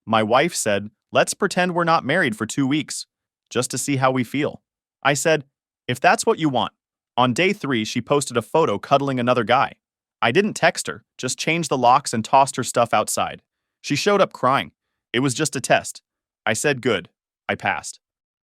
My wife said, let's pretend we're not married for 2 weeks, just to see how we feel. I said, if that's what you want. On day 3, she posted a photo cuddling another guy. I didn't text her, just changed the locks and tossed her stuff outside. She showed up crying. It was just a test. I said good. I passed.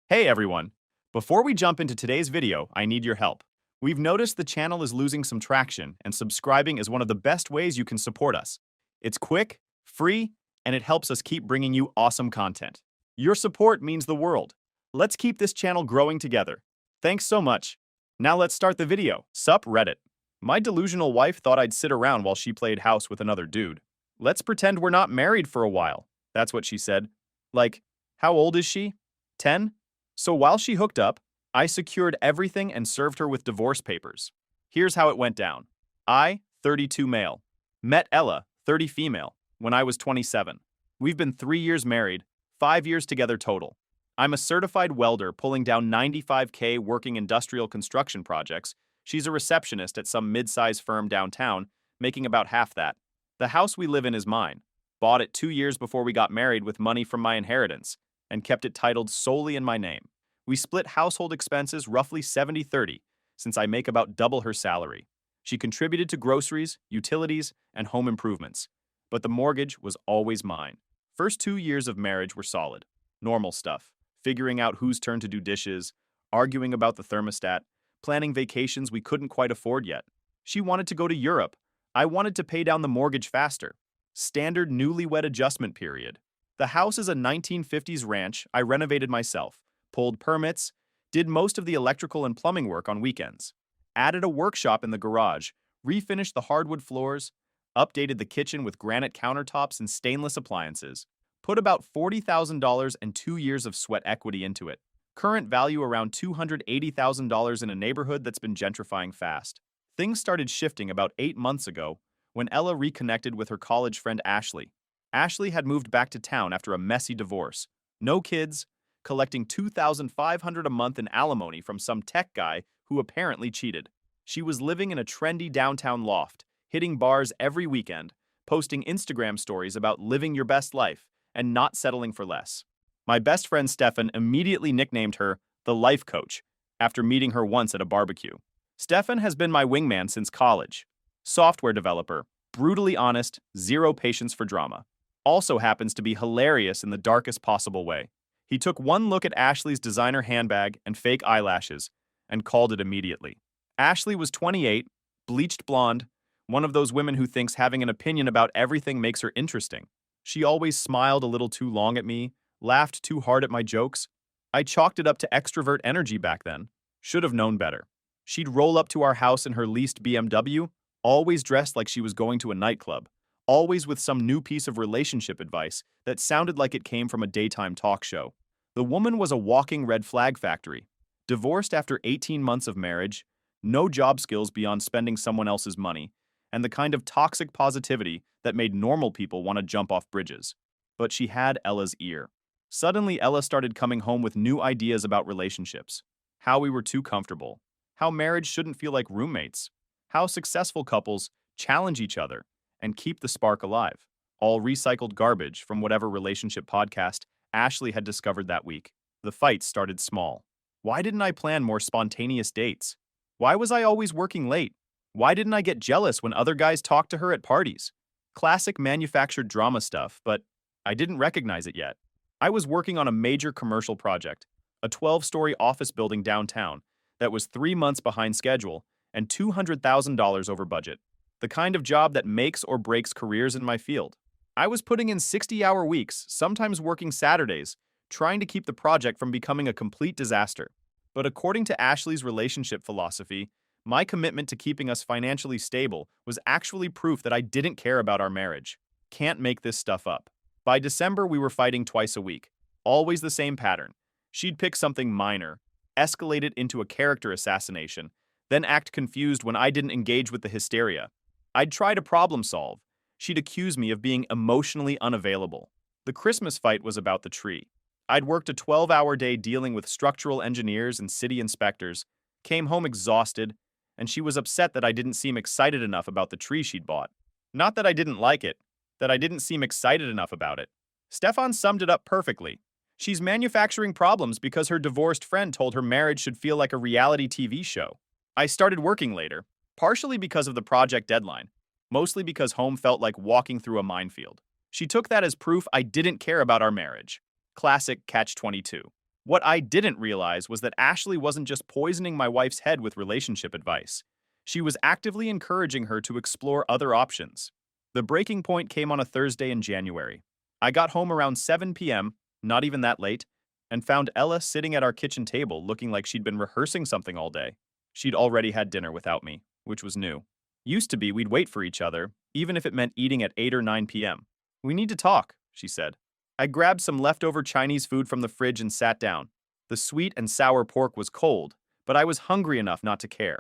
Hey everyone. Before we jump into today's video, I need your help. We've noticed the channel is losing some traction, and subscribing is one of the best ways you can support us. It's quick, free, and it helps us keep bringing you awesome content. Your support means the world. Let's keep this channel growing together. Thanks so much. Now let's start the video. Sup Reddit. My delusional wife thought I'd sit around while she played house with another dude. Let's pretend we're not married for a while. That's what she said. Like, how old is she? 10? So while she hooked up, I secured everything and served her with divorce papers. Here's how it went down. I, 32 male, met Ella, 30 female, when I was 27. We've been 3 years married, 5 years together total. I'm a certified welder pulling down 95K working industrial construction projects. She's a receptionist at some mid-size firm downtown, making about half that. The house we live in is mine. Bought it 2 years before we got married with money from my inheritance, and kept it titled solely in my name. We split household expenses roughly 70-30, since I make about double her salary. She contributed to groceries, utilities, and home improvements. But the mortgage was always mine. First 2 years of marriage were solid. Normal stuff. Figuring out whose turn to do dishes, arguing about the thermostat, planning vacations we couldn't quite afford yet. She wanted to go to Europe. I wanted to pay down the mortgage faster. Standard newlywed adjustment period. The house is a 1950s ranch I renovated myself, pulled permits, did most of the electrical and plumbing work on weekends, added a workshop in the garage, refinished the hardwood floors, updated the kitchen with granite countertops and stainless appliances, put about $40,000 and 2 years of sweat equity into it. Current value around $280,000 in a neighborhood that's been gentrifying fast. Things started shifting about 8 months ago when Ella reconnected with her college friend Ashley. Ashley had moved back to town after a messy divorce. No kids, collecting $2,500 a month in alimony from some tech guy who apparently cheated. She was living in a trendy downtown loft, hitting bars every weekend, posting Instagram stories about living your best life and not settling for less. My best friend Stefan immediately nicknamed her the life coach after meeting her once at a barbecue. Stefan has been my wingman since college. Software developer, brutally honest, zero patience for drama. Also happens to be hilarious in the darkest possible way. He took one look at Ashley's designer handbag and fake eyelashes and called it immediately. Ashley was 28, bleached blonde, one of those women who thinks having an opinion about everything makes her interesting. She always smiled a little too long at me, laughed too hard at my jokes. I chalked it up to extrovert energy back then. Should have known better. She'd roll up to our house in her leased BMW, always dressed like she was going to a nightclub, always with some new piece of relationship advice that sounded like it came from a daytime talk show. The woman was a walking red flag factory. Divorced after 18 months of marriage, no job skills beyond spending someone else's money, and the kind of toxic positivity that made normal people want to jump off bridges. But she had Ella's ear. Suddenly, Ella started coming home with new ideas about relationships. How we were too comfortable. How marriage shouldn't feel like roommates. How successful couples challenge each other and keep the spark alive. All recycled garbage from whatever relationship podcast Ashley had discovered that week. The fights started small. Why didn't I plan more spontaneous dates? Why was I always working late? Why didn't I get jealous when other guys talked to her at parties? Classic manufactured drama stuff, but I didn't recognize it yet. I was working on a major commercial project, a 12-story office building downtown that was 3 months behind schedule and $200,000 over budget. The kind of job that makes or breaks careers in my field. I was putting in 60-hour weeks, sometimes working Saturdays, trying to keep the project from becoming a complete disaster. But according to Ashley's relationship philosophy, my commitment to keeping us financially stable was actually proof that I didn't care about our marriage. Can't make this stuff up. By December, we were fighting twice a week. Always the same pattern. She'd pick something minor, escalate it into a character assassination, then act confused when I didn't engage with the hysteria. I'd try to problem solve. She'd accuse me of being emotionally unavailable. The Christmas fight was about the tree. I'd worked a 12-hour day dealing with structural engineers and city inspectors, came home exhausted, and she was upset that I didn't seem excited enough about the tree she'd bought. Not that I didn't like it, that I didn't seem excited enough about it. Stefan summed it up perfectly. She's manufacturing problems because her divorced friend told her marriage should feel like a reality TV show. I started working later, partially because of the project deadline, mostly because home felt like walking through a minefield. She took that as proof I didn't care about our marriage. Classic catch-22. What I didn't realize was that Ashley wasn't just poisoning my wife's head with relationship advice. She was actively encouraging her to explore other options. The breaking point came on a Thursday in January. I got home around 7 p.m., not even that late, and found Ella sitting at our kitchen table looking like she'd been rehearsing something all day. She'd already had dinner without me, which was new. Used to be we'd wait for each other, even if it meant eating at 8 or 9 p.m. "We need to talk," she said. I grabbed some leftover Chinese food from the fridge and sat down. The sweet and sour pork was cold, but I was hungry enough not to care.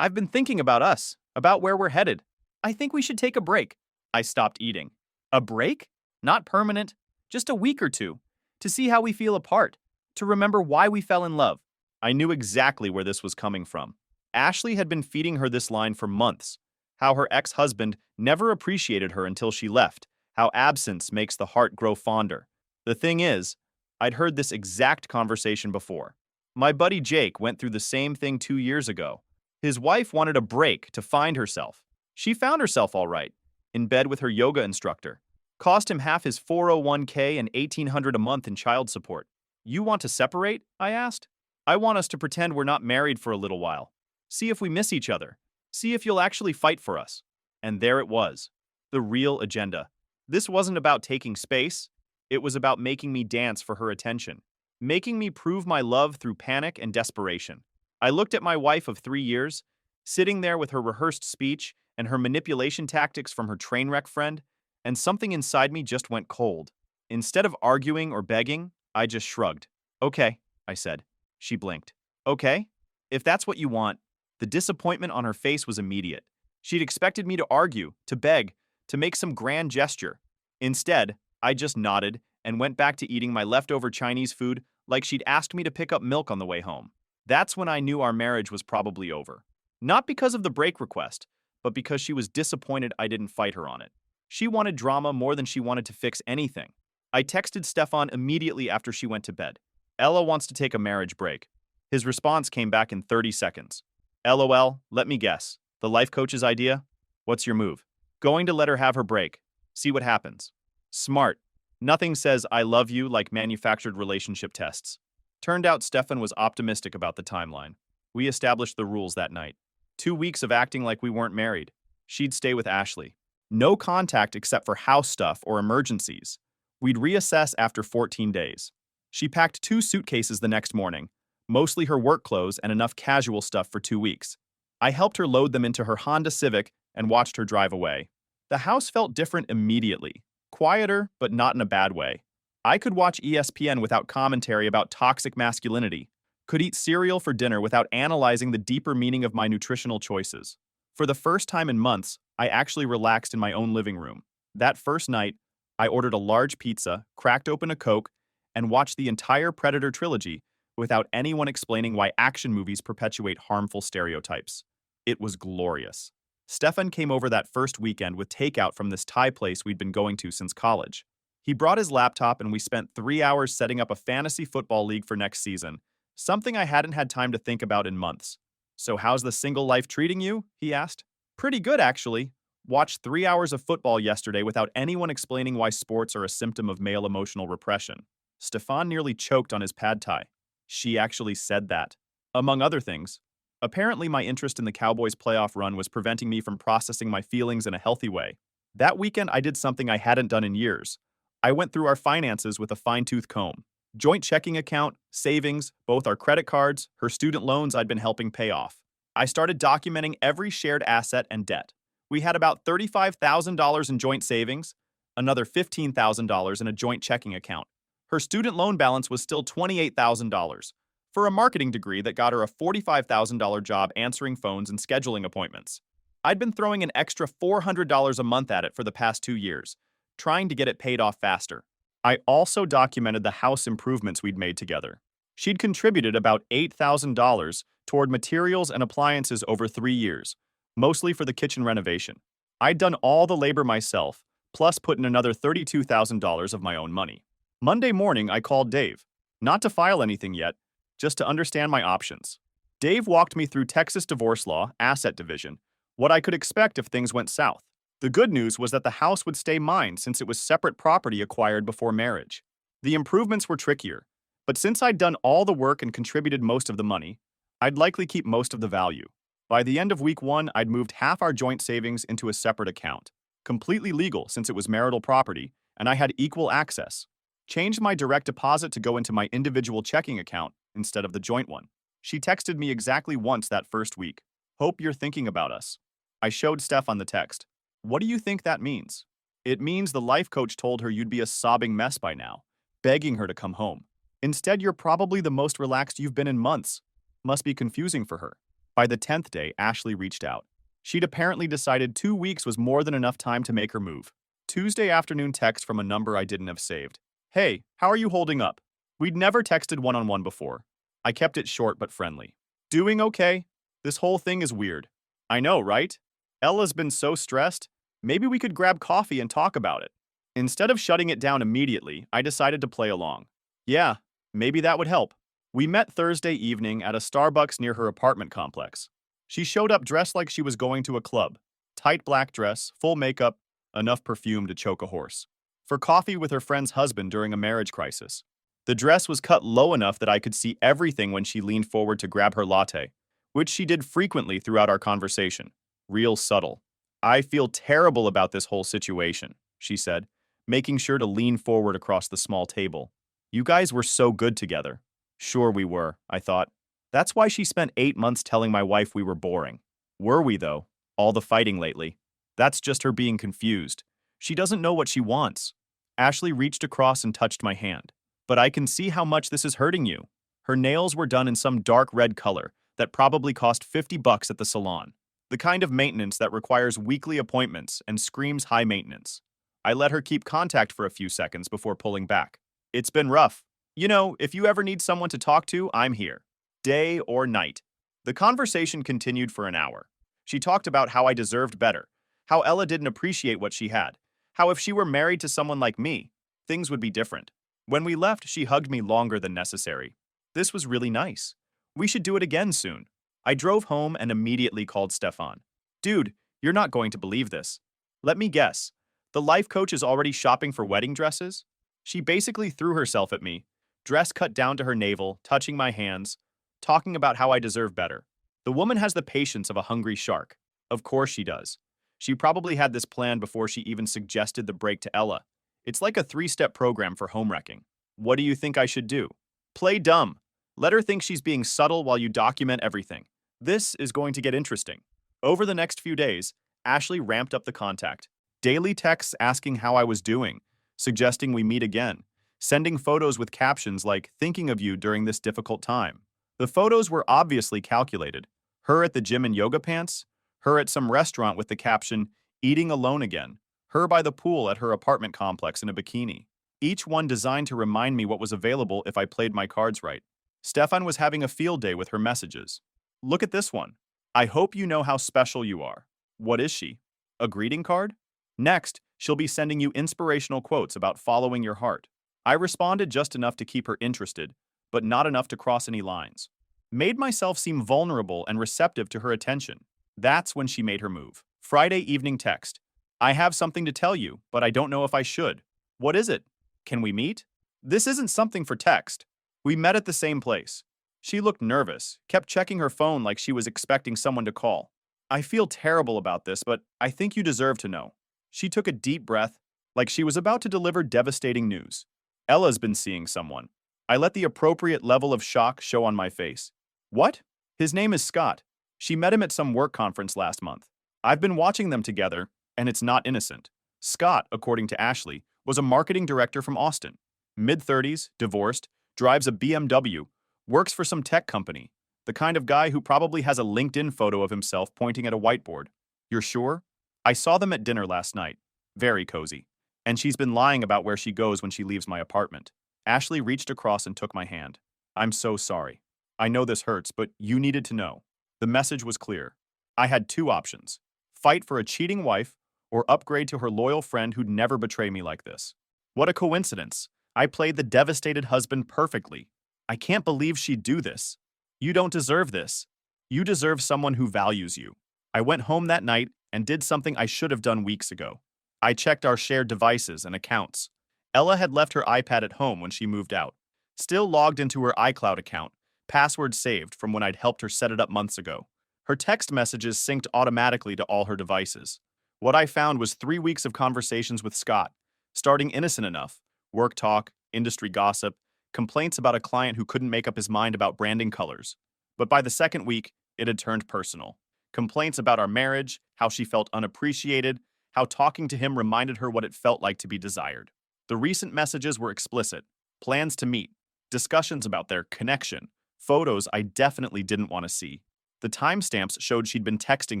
"I've been thinking about us, about where we're headed. I think we should take a break." I stopped eating. "A break? Not permanent, just a week or two, to see how we feel apart, to remember why we fell in love." I knew exactly where this was coming from. Ashley had been feeding her this line for months, how her ex-husband never appreciated her until she left, how absence makes the heart grow fonder. The thing is, I'd heard this exact conversation before. My buddy Jake went through the same thing 2 years ago. His wife wanted a break to find herself. She found herself all right, in bed with her yoga instructor. Cost him half his 401k and $1,800 a month in child support. "You want to separate?" I asked. "I want us to pretend we're not married for a little while. See if we miss each other. See if you'll actually fight for us." And there it was. The real agenda. This wasn't about taking space. It was about making me dance for her attention. Making me prove my love through panic and desperation. I looked at my wife of 3 years, sitting there with her rehearsed speech and her manipulation tactics from her train wreck friend, and something inside me just went cold. Instead of arguing or begging, I just shrugged. "Okay," I said. She blinked. "Okay? If that's what you want." The disappointment on her face was immediate. She'd expected me to argue, to beg, to make some grand gesture. Instead, I just nodded and went back to eating my leftover Chinese food like she'd asked me to pick up milk on the way home. That's when I knew our marriage was probably over. Not because of the break request, but because she was disappointed I didn't fight her on it. She wanted drama more than she wanted to fix anything. I texted Stefan immediately after she went to bed. "Ella wants to take a marriage break." His response came back in 30 seconds. "LOL, let me guess. The life coach's idea? What's your move?" "Going to let her have her break. See what happens." Smart. Nothing says "I love you" like manufactured relationship tests. Turned out Stefan was optimistic about the timeline. We established the rules that night. 2 weeks of acting like we weren't married. She'd stay with Ashley. No contact except for house stuff or emergencies. We'd reassess after 14 days. She packed 2 suitcases the next morning, mostly her work clothes and enough casual stuff for 2 weeks. I helped her load them into her Honda Civic and watched her drive away. The house felt different immediately. Quieter, but not in a bad way. I could watch ESPN without commentary about toxic masculinity. Could eat cereal for dinner without analyzing the deeper meaning of my nutritional choices. For the first time in months, I actually relaxed in my own living room. That first night, I ordered a large pizza, cracked open a Coke, and watched the entire Predator trilogy without anyone explaining why action movies perpetuate harmful stereotypes. It was glorious. Stefan came over that first weekend with takeout from this Thai place we'd been going to since college. He brought his laptop and we spent 3 hours setting up a fantasy football league for next season, something I hadn't had time to think about in months. "So how's the single life treating you?" he asked. "Pretty good, actually. Watched 3 hours of football yesterday without anyone explaining why sports are a symptom of male emotional repression." Stefan nearly choked on his pad thai. She actually said that. Among other things, apparently my interest in the Cowboys' playoff run was preventing me from processing my feelings in a healthy way. That weekend I did something I hadn't done in years. I went through our finances with a fine-tooth comb. Joint checking account, savings, both our credit cards, her student loans I'd been helping pay off. I started documenting every shared asset and debt. We had about $35,000 in joint savings, another $15,000 in a joint checking account. Her student loan balance was still $28,000 for a marketing degree that got her a $45,000 job answering phones and scheduling appointments. I'd been throwing an extra $400 a month at it for the past 2 years, trying to get it paid off faster. I also documented the house improvements we'd made together. She'd contributed about $8,000 toward materials and appliances over 3 years, mostly for the kitchen renovation. I'd done all the labor myself, plus put in another $32,000 of my own money. Monday morning, I called Dave, not to file anything yet, just to understand my options. Dave walked me through Texas divorce law, asset division, what I could expect if things went south. The good news was that the house would stay mine since it was separate property acquired before marriage. The improvements were trickier, but since I'd done all the work and contributed most of the money, I'd likely keep most of the value. By the end of week 1, I'd moved half our joint savings into a separate account, completely legal since it was marital property, and I had equal access. Changed my direct deposit to go into my individual checking account instead of the joint one. She texted me exactly once that first week. Hope you're thinking about us. I showed Stefan the text. What do you think that means? It means the life coach told her you'd be a sobbing mess by now, begging her to come home. Instead, you're probably the most relaxed you've been in months. Must be confusing for her. By the 10th day, Ashley reached out. She'd apparently decided 2 weeks was more than enough time to make her move. Tuesday afternoon text from a number I didn't have saved. Hey, how are you holding up? We'd never texted one-on-one before. I kept it short but friendly. Doing okay? This whole thing is weird. I know, right? Ella's been so stressed. Maybe we could grab coffee and talk about it. Instead of shutting it down immediately, I decided to play along. Yeah, maybe that would help. We met Thursday evening at a Starbucks near her apartment complex. She showed up dressed like she was going to a club. Tight black dress, full makeup, enough perfume to choke a horse. For coffee with her friend's husband during a marriage crisis. The dress was cut low enough that I could see everything when she leaned forward to grab her latte, which she did frequently throughout our conversation. Real subtle. I feel terrible about this whole situation, she said, making sure to lean forward across the small table. You guys were so good together. Sure we were, I thought. That's why she spent 8 months telling my wife we were boring. Were we, though? All the fighting lately. That's just her being confused. She doesn't know what she wants. Ashley reached across and touched my hand. But I can see how much this is hurting you. Her nails were done in some dark red color that probably cost $50 at the salon. The kind of maintenance that requires weekly appointments and screams high maintenance. I let her keep contact for a few seconds before pulling back. It's been rough. You know, if you ever need someone to talk to, I'm here. Day or night. The conversation continued for an hour. She talked about how I deserved better, how Ella didn't appreciate what she had, how if she were married to someone like me, things would be different. When we left, she hugged me longer than necessary. This was really nice. We should do it again soon. I drove home and immediately called Stefan. Dude, you're not going to believe this. Let me guess. The life coach is already shopping for wedding dresses? She basically threw herself at me, dress cut down to her navel, touching my hands, talking about how I deserve better. The woman has the patience of a hungry shark. Of course she does. She probably had this planned before she even suggested the break to Ella. It's like a 3-step program for home wrecking. What do you think I should do? Play dumb. Let her think she's being subtle while you document everything. This is going to get interesting. Over the next few days, Ashley ramped up the contact. Daily texts asking how I was doing, suggesting we meet again, sending photos with captions like, thinking of you during this difficult time. The photos were obviously calculated. Her at the gym in yoga pants, her at some restaurant with the caption, eating alone again, her by the pool at her apartment complex in a bikini. Each one designed to remind me what was available if I played my cards right. Stefan was having a field day with her messages. Look at this one. I hope you know how special you are. What is she? A greeting card? Next, she'll be sending you inspirational quotes about following your heart. I responded just enough to keep her interested, but not enough to cross any lines. Made myself seem vulnerable and receptive to her attention. That's when she made her move. Friday evening text. I have something to tell you, but I don't know if I should. What is it? Can we meet? This isn't something for text. We met at the same place. She looked nervous, kept checking her phone like she was expecting someone to call. I feel terrible about this, but I think you deserve to know. She took a deep breath, like she was about to deliver devastating news. Ella's been seeing someone. I let the appropriate level of shock show on my face. What? His name is Scott. She met him at some work conference last month. I've been watching them together, and it's not innocent. Scott, according to Ashley, was a marketing director from Austin. Mid-30s, divorced, drives a BMW, works for some tech company. The kind of guy who probably has a LinkedIn photo of himself pointing at a whiteboard. You're sure? I saw them at dinner last night. Very cozy. And she's been lying about where she goes when she leaves my apartment. Ashley reached across and took my hand. I'm so sorry. I know this hurts, but you needed to know. The message was clear. I had 2 options. Fight for a cheating wife or upgrade to her loyal friend who'd never betray me like this. What a coincidence. I played the devastated husband perfectly. I can't believe she'd do this. You don't deserve this. You deserve someone who values you. I went home that night and did something I should have done weeks ago. I checked our shared devices and accounts. Ella had left her iPad at home when she moved out, still logged into her iCloud account, password saved from when I'd helped her set it up months ago. Her text messages synced automatically to all her devices. What I found was 3 weeks of conversations with Scott, starting innocent enough, work talk, industry gossip, complaints about a client who couldn't make up his mind about branding colors. But by the second week, it had turned personal. Complaints about our marriage, how she felt unappreciated, how talking to him reminded her what it felt like to be desired. The recent messages were explicit, plans to meet, discussions about their connection, photos I definitely didn't want to see. The timestamps showed she'd been texting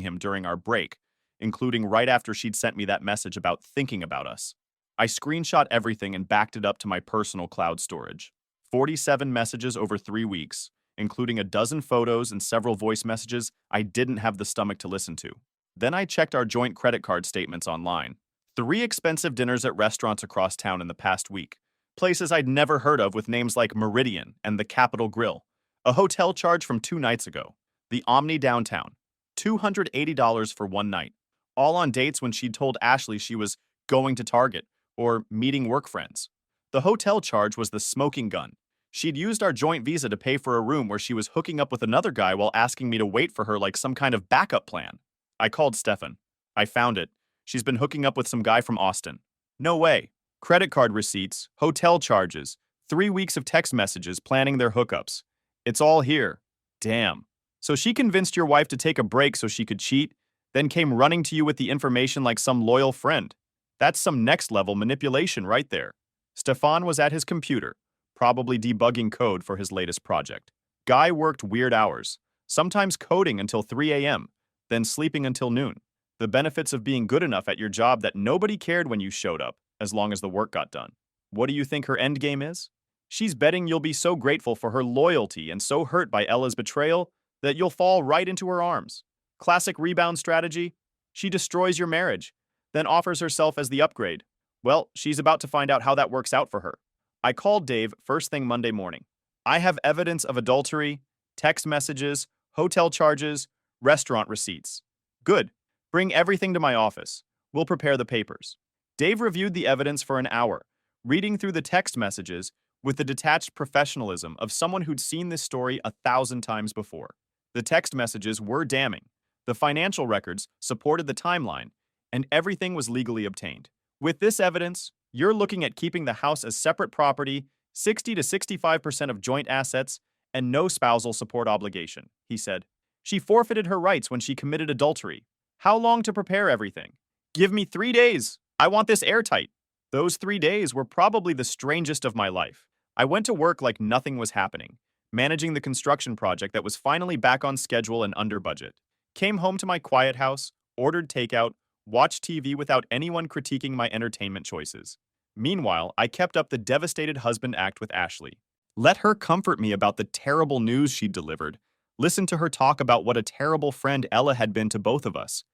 him during our break, including right after she'd sent me that message about thinking about us. I screenshot everything and backed it up to my personal cloud storage. 47 messages over 3 weeks, including a dozen photos and several voice messages I didn't have the stomach to listen to. Then I checked our joint credit card statements online. 3 expensive dinners at restaurants across town in the past week. Places I'd never heard of with names like Meridian and the Capitol Grill. A hotel charge from 2 nights ago. The Omni downtown. $280 for one night. All on dates when she'd told Ashley she was going to Target or meeting work friends. The hotel charge was the smoking gun. She'd used our joint visa to pay for a room where she was hooking up with another guy while asking me to wait for her like some kind of backup plan. I called Stefan. I found it. She's been hooking up with some guy from Austin. No way. Credit card receipts, hotel charges, 3 weeks of text messages planning their hookups. It's all here. Damn. So she convinced your wife to take a break so she could cheat, then came running to you with the information like some loyal friend. That's some next-level manipulation right there. Stefan was at his computer, probably debugging code for his latest project. Guy worked weird hours, sometimes coding until 3 a.m., then sleeping until noon. The benefits of being good enough at your job that nobody cared when you showed up, as long as the work got done. What do you think her endgame is? She's betting you'll be so grateful for her loyalty and so hurt by Ella's betrayal that you'll fall right into her arms. Classic rebound strategy. She destroys your marriage, then offers herself as the upgrade. Well, she's about to find out how that works out for her. I called Dave first thing Monday morning. I have evidence of adultery, text messages, hotel charges, restaurant receipts. Good. Bring everything to my office. We'll prepare the papers. Dave reviewed the evidence for an hour, reading through the text messages with the detached professionalism of someone who'd seen this story 1,000 times before. The text messages were damning. The financial records supported the timeline, and everything was legally obtained. With this evidence, you're looking at keeping the house as separate property, 60 to 65% of joint assets, and no spousal support obligation, he said. She forfeited her rights when she committed adultery. How long to prepare everything? Give me 3 days. I want this airtight. Those 3 days were probably the strangest of my life. I went to work like nothing was happening, managing the construction project that was finally back on schedule and under budget. Came home to my quiet house, ordered takeout, watched TV without anyone critiquing my entertainment choices. Meanwhile, I kept up the devastated husband act with Ashley. Let her comfort me about the terrible news she'd delivered. Listen to her talk about what a terrible friend Ella had been to both of us.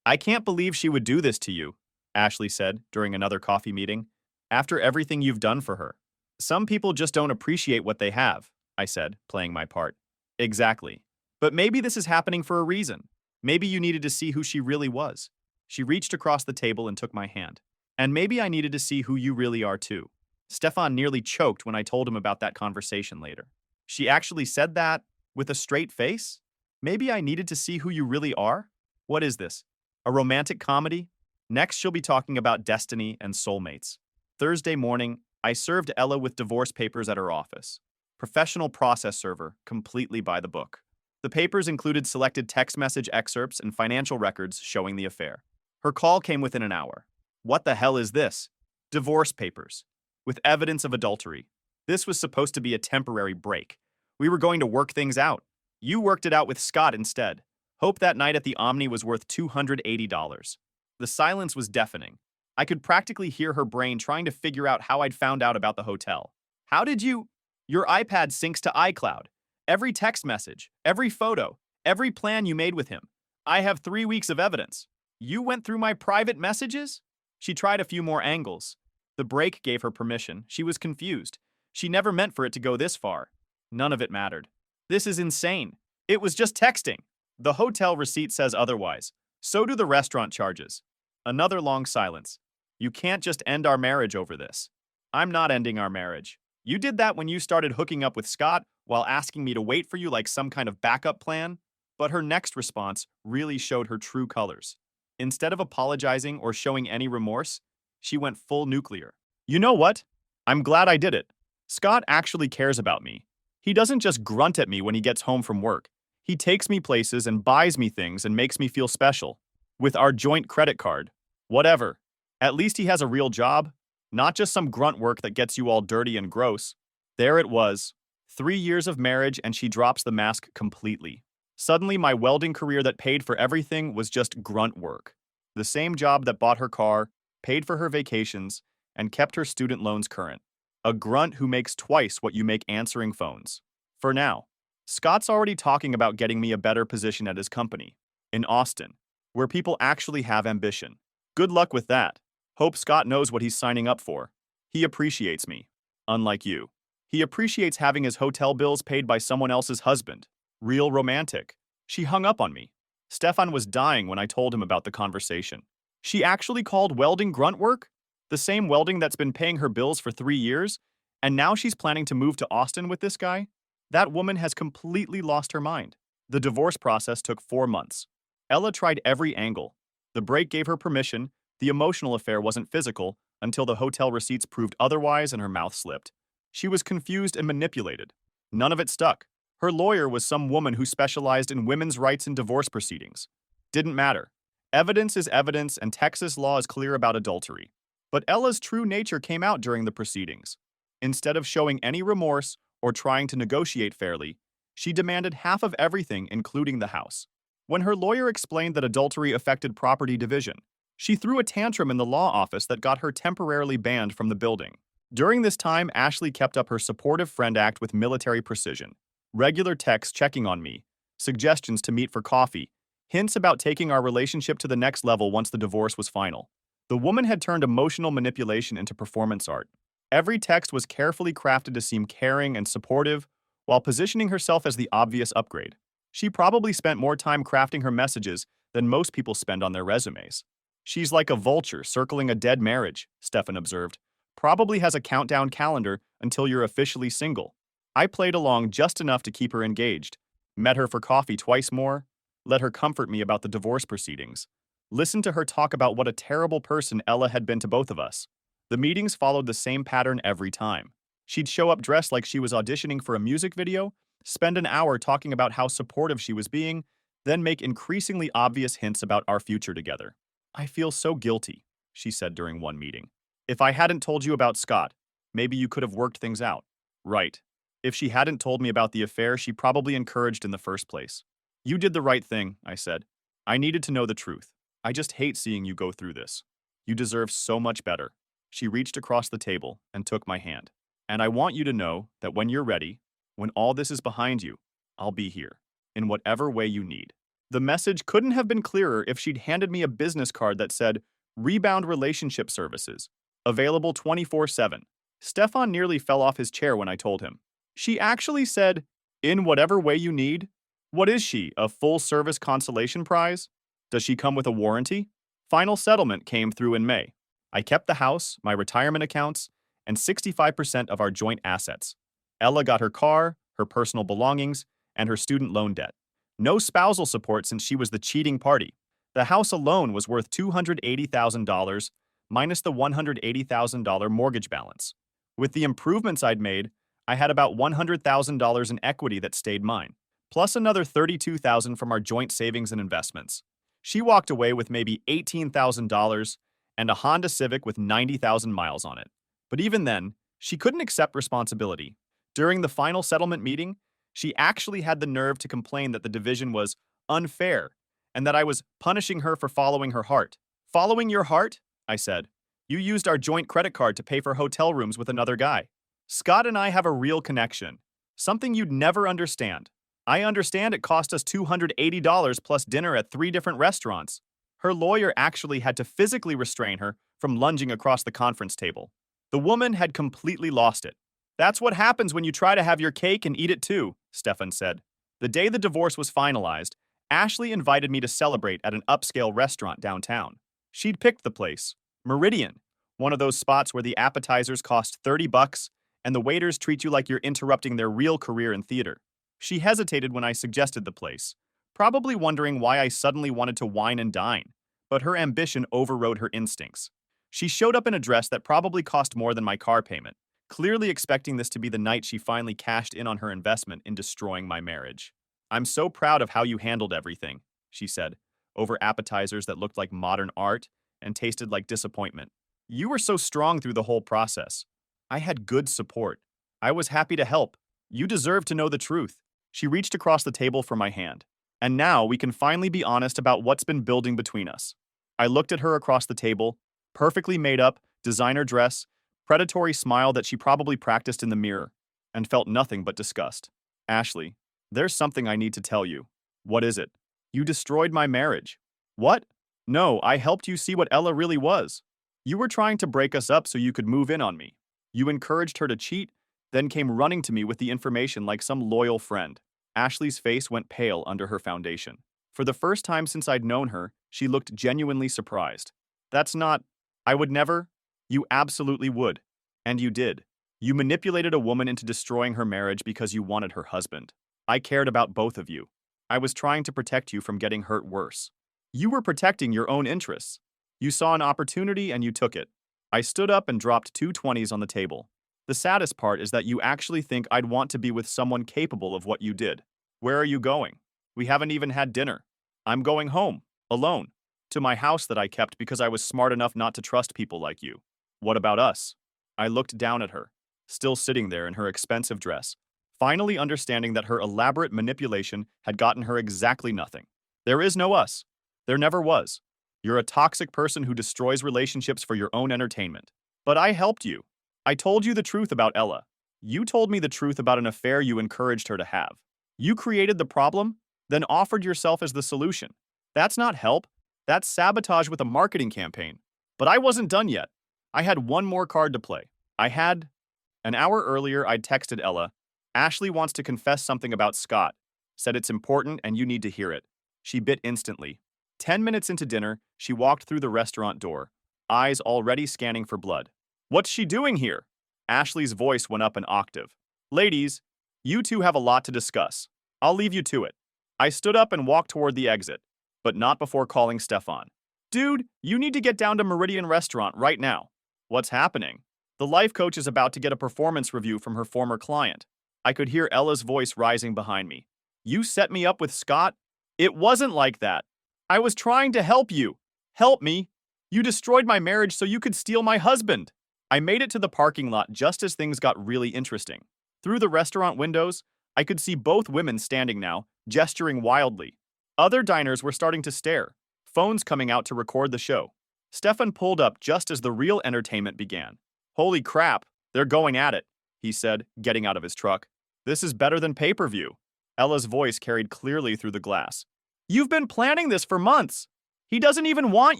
I can't believe she would do this to you, Ashley said during another coffee meeting, after everything you've done for her. Some people just don't appreciate what they have, I said, playing my part. Exactly. But maybe this is happening for a reason. Maybe you needed to see who she really was. She reached across the table and took my hand. And maybe I needed to see who you really are too. Stefan nearly choked when I told him about that conversation later. She actually said that with a straight face? Maybe I needed to see who you really are? What is this? A romantic comedy? Next, she'll be talking about destiny and soulmates. Thursday morning, I served Ella with divorce papers at her office. Professional process server, completely by the book. The papers included selected text message excerpts and financial records showing the affair. Her call came within an hour. What the hell is this? Divorce papers. With evidence of adultery. This was supposed to be a temporary break. We were going to work things out. You worked it out with Scott instead. Hope that night at the Omni was worth $280. The silence was deafening. I could practically hear her brain trying to figure out how I'd found out about the hotel. How did you? Your iPad syncs to iCloud. Every text message, every photo, every plan you made with him. I have 3 weeks of evidence. You went through my private messages? She tried a few more angles. The break gave her permission. She was confused. She never meant for it to go this far. None of it mattered. This is insane. It was just texting. The hotel receipt says otherwise. So do the restaurant charges. Another long silence. You can't just end our marriage over this. I'm not ending our marriage. You did that when you started hooking up with Scott while asking me to wait for you like some kind of backup plan. But her next response really showed her true colors. Instead of apologizing or showing any remorse, she went full nuclear. You know what? I'm glad I did it. Scott actually cares about me. He doesn't just grunt at me when he gets home from work. He takes me places and buys me things and makes me feel special. With our joint credit card. Whatever. At least he has a real job, not just some grunt work that gets you all dirty and gross. There it was. 3 years of marriage and she drops the mask completely. Suddenly, my welding career that paid for everything was just grunt work. The same job that bought her car, paid for her vacations, and kept her student loans current. A grunt who makes twice what you make answering phones. For now. Scott's already talking about getting me a better position at his company. In Austin. Where people actually have ambition. Good luck with that. Hope Scott knows what he's signing up for. He appreciates me. Unlike you. He appreciates having his hotel bills paid by someone else's husband. Real romantic. She hung up on me. Stefan was dying when I told him about the conversation. She actually called welding grunt work? The same welding that's been paying her bills for 3 years? And now she's planning to move to Austin with this guy? That woman has completely lost her mind. The divorce process took 4 months. Ella tried every angle. The break gave her permission. The emotional affair wasn't physical until the hotel receipts proved otherwise and her mouth slipped. She was confused and manipulated. None of it stuck. Her lawyer was some woman who specialized in women's rights in divorce proceedings. Didn't matter. Evidence is evidence and Texas law is clear about adultery. But Ella's true nature came out during the proceedings. Instead of showing any remorse or trying to negotiate fairly, she demanded half of everything, including the house. When her lawyer explained that adultery affected property division, she threw a tantrum in the law office that got her temporarily banned from the building. During this time, Ashley kept up her supportive friend act with military precision. Regular texts checking on me, suggestions to meet for coffee, hints about taking our relationship to the next level once the divorce was final. The woman had turned emotional manipulation into performance art. Every text was carefully crafted to seem caring and supportive, while positioning herself as the obvious upgrade. She probably spent more time crafting her messages than most people spend on their resumes. She's like a vulture circling a dead marriage, Stefan observed. Probably has a countdown calendar until you're officially single. I played along just enough to keep her engaged, met her for coffee twice more, let her comfort me about the divorce proceedings, listened to her talk about what a terrible person Ella had been to both of us. The meetings followed the same pattern every time. She'd show up dressed like she was auditioning for a music video, spend an hour talking about how supportive she was being, then make increasingly obvious hints about our future together. I feel so guilty, she said during one meeting. If I hadn't told you about Scott, maybe you could have worked things out. Right. If she hadn't told me about the affair she probably encouraged in the first place. You did the right thing, I said. I needed to know the truth. I just hate seeing you go through this. You deserve so much better. She reached across the table and took my hand. And I want you to know that when you're ready, when all this is behind you, I'll be here, in whatever way you need. The message couldn't have been clearer if she'd handed me a business card that said, Rebound Relationship Services, available 24/7. Stefan nearly fell off his chair when I told him. She actually said, in whatever way you need? What is she, a full-service consolation prize? Does she come with a warranty? Final settlement came through in May. I kept the house, my retirement accounts, and 65% of our joint assets. Ella got her car, her personal belongings, and her student loan debt. No spousal support since she was the cheating party. The house alone was worth $280,000, minus the $180,000 mortgage balance. With the improvements I'd made, I had about $100,000 in equity that stayed mine, plus another $32,000 from our joint savings and investments. She walked away with maybe $18,000 and a Honda Civic with 90,000 miles on it. But even then, she couldn't accept responsibility. During the final settlement meeting, she actually had the nerve to complain that the division was unfair and that I was punishing her for following her heart. Following your heart? I said. You used our joint credit card to pay for hotel rooms with another guy. Scott and I have a real connection. Something you'd never understand. I understand it cost us $280 plus dinner at 3 different restaurants. Her lawyer actually had to physically restrain her from lunging across the conference table. The woman had completely lost it. That's what happens when you try to have your cake and eat it too, Stefan said. The day the divorce was finalized, Ashley invited me to celebrate at an upscale restaurant downtown. She'd picked the place, Meridian, one of those spots where the appetizers cost $30 and the waiters treat you like you're interrupting their real career in theater. She hesitated when I suggested the place, probably wondering why I suddenly wanted to wine and dine, but her ambition overrode her instincts. She showed up in a dress that probably cost more than my car payment, clearly expecting this to be the night she finally cashed in on her investment in destroying my marriage. "I'm so proud of how you handled everything," she said, over appetizers that looked like modern art and tasted like disappointment. "You were so strong through the whole process. I had good support. I was happy to help. You deserve to know the truth." She reached across the table for my hand. "And now we can finally be honest about what's been building between us." I looked at her across the table, perfectly made up, designer dress, predatory smile that she probably practiced in the mirror, and felt nothing but disgust. "Ashley, there's something I need to tell you." "What is it?" "You destroyed my marriage." "What?" "No, I helped you see what Ella really was. You were trying to break us up so you could move in on me. You encouraged her to cheat, then came running to me with the information like some loyal friend." Ashley's face went pale under her foundation. For the first time since I'd known her, she looked genuinely surprised. "That's not... I would never..." "You absolutely would. And you did. You manipulated a woman into destroying her marriage because you wanted her husband. I cared about both of you. I was trying to protect you from getting hurt worse. You were protecting your own interests. You saw an opportunity and you took it." I stood up and dropped two 20s on the table. "The saddest part is that you actually think I'd want to be with someone capable of what you did. Where are you going? We haven't even had dinner." "I'm going home, alone, to my house that I kept because I was smart enough not to trust people like you." "What about us?" I looked down at her, still sitting there in her expensive dress, finally understanding that her elaborate manipulation had gotten her exactly nothing. "There is no us. There never was. You're a toxic person who destroys relationships for your own entertainment. But I helped you. I told you the truth about Ella. You told me the truth about an affair you encouraged her to have. You created the problem, then offered yourself as the solution. That's not help. That's sabotage with a marketing campaign. But I wasn't done yet. I had one more card to play. An hour earlier, I'd texted Ella, "Ashley wants to confess something about Scott. Said it's important and you need to hear it." She bit instantly. 10 minutes into dinner, she walked through the restaurant door, eyes already scanning for blood. "What's she doing here?" Ashley's voice went up an octave. "Ladies, you two have a lot to discuss. I'll leave you to it." I stood up and walked toward the exit, but not before calling Stefan. "Dude, you need to get down to Meridian Restaurant right now." "What's happening?" "The life coach is about to get a performance review from her former client." I could hear Ella's voice rising behind me. "You set me up with Scott?" "It wasn't like that. I was trying to help you. Help me. You destroyed my marriage so you could steal my husband." I made it to the parking lot just as things got really interesting. Through the restaurant windows, I could see both women standing now, gesturing wildly. Other diners were starting to stare, phones coming out to record the show. Stefan pulled up just as the real entertainment began. "Holy crap, they're going at it," he said, getting out of his truck. "This is better than pay-per-view." Ella's voice carried clearly through the glass. "You've been planning this for months. He doesn't even want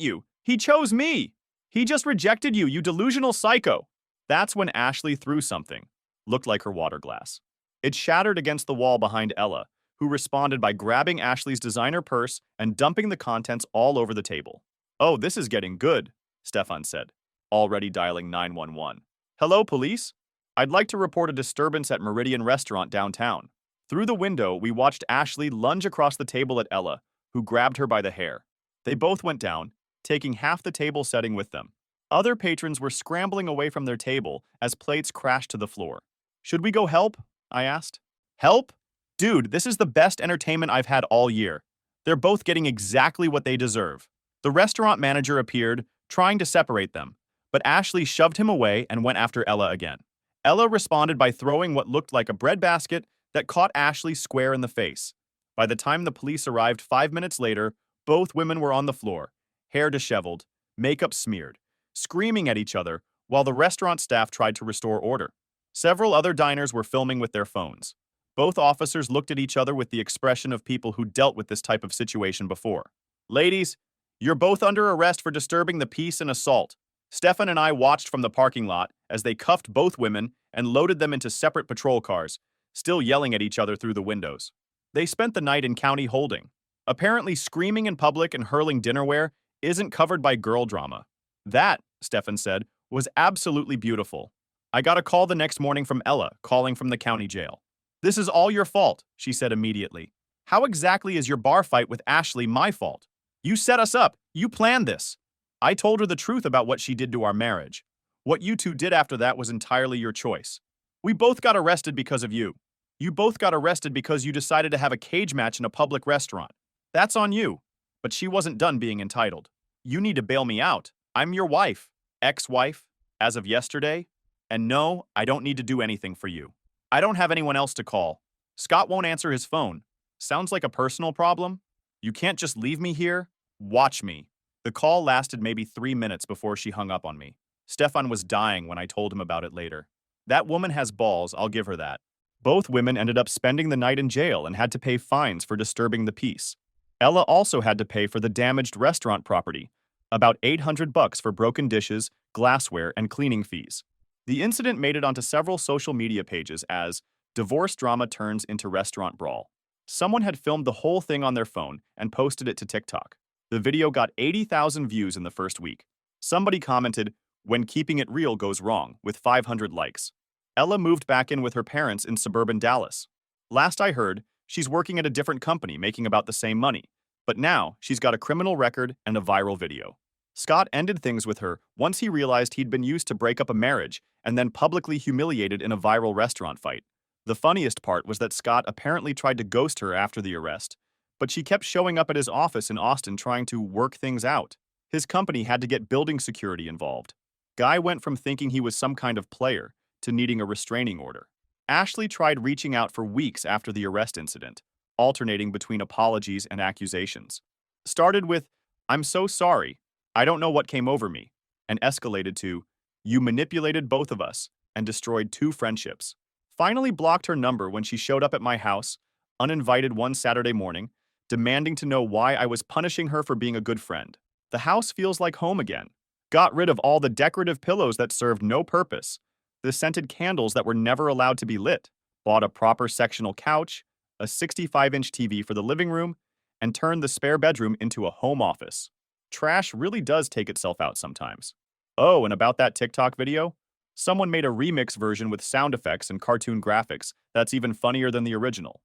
you. He chose me. He just rejected you, you delusional psycho." That's when Ashley threw something. Looked like her water glass. It shattered against the wall behind Ella, who responded by grabbing Ashley's designer purse and dumping the contents all over the table. "Oh, this is getting good," Stefan said, already dialing 911. "Hello, police? I'd like to report a disturbance at Meridian Restaurant downtown." Through the window, we watched Ashley lunge across the table at Ella, who grabbed her by the hair. They both went down, taking half the table setting with them. Other patrons were scrambling away from their table as plates crashed to the floor. "Should we go help?" I asked. "Help? Dude, this is the best entertainment I've had all year. They're both getting exactly what they deserve." The restaurant manager appeared, trying to separate them, but Ashley shoved him away and went after Ella again. Ella responded by throwing what looked like a breadbasket that caught Ashley square in the face. By the time the police arrived 5 minutes later, both women were on the floor, hair disheveled, makeup smeared, screaming at each other while the restaurant staff tried to restore order. Several other diners were filming with their phones. Both officers looked at each other with the expression of people who dealt with this type of situation before. "Ladies, You're both under arrest for disturbing the peace and assault. Stefan and I watched from the parking lot as they cuffed both women and loaded them into separate patrol cars, still yelling at each other through the windows. They spent the night in county holding. Apparently, screaming in public and hurling dinnerware isn't covered by girl drama. That, Stefan said, was absolutely beautiful. I got a call the next morning from Ella, calling from the county jail. This is all your fault, she said immediately. How exactly is your bar fight with Ashley my fault? You set us up. You planned this. I told her the truth about what she did to our marriage. What you two did after that was entirely your choice. We both got arrested because of you. You both got arrested because you decided to have a cage match in a public restaurant. That's on you. But she wasn't done being entitled. You need to bail me out. I'm your wife, ex-wife, as of yesterday. And no, I don't need to do anything for you. I don't have anyone else to call. Scott won't answer his phone. Sounds like a personal problem? You can't just leave me here? Watch me. The call lasted maybe 3 minutes before she hung up on me. Stefan was dying when I told him about it later. That woman has balls, I'll give her that. Both women ended up spending the night in jail and had to pay fines for disturbing the peace. Ella also had to pay for the damaged restaurant property, about $800 for broken dishes, glassware, and cleaning fees. The incident made it onto several social media pages as divorce drama turns into restaurant brawl. Someone had filmed the whole thing on their phone and posted it to TikTok. The video got 80,000 views in the first week. Somebody commented, "When keeping it real goes wrong," with 500 likes. Ella moved back in with her parents in suburban Dallas. Last I heard, she's working at a different company making about the same money. But now, she's got a criminal record and a viral video. Scott ended things with her once he realized he'd been used to break up a marriage and then publicly humiliated in a viral restaurant fight. The funniest part was that Scott apparently tried to ghost her after the arrest, but she kept showing up at his office in Austin trying to work things out. His company had to get building security involved. Guy went from thinking he was some kind of player to needing a restraining order. Ashley tried reaching out for weeks after the arrest incident, alternating between apologies and accusations. Started with, "I'm so sorry, I don't know what came over me," and escalated to, "You manipulated both of us and destroyed 2 friendships." Finally blocked her number when she showed up at my house, uninvited one Saturday morning, demanding to know why I was punishing her for being a good friend. The house feels like home again. Got rid of all the decorative pillows that served no purpose, the scented candles that were never allowed to be lit, bought a proper sectional couch, a 65-inch TV for the living room, and turned the spare bedroom into a home office. Trash really does take itself out sometimes. Oh, and about that TikTok video? Someone made a remix version with sound effects and cartoon graphics that's even funnier than the original.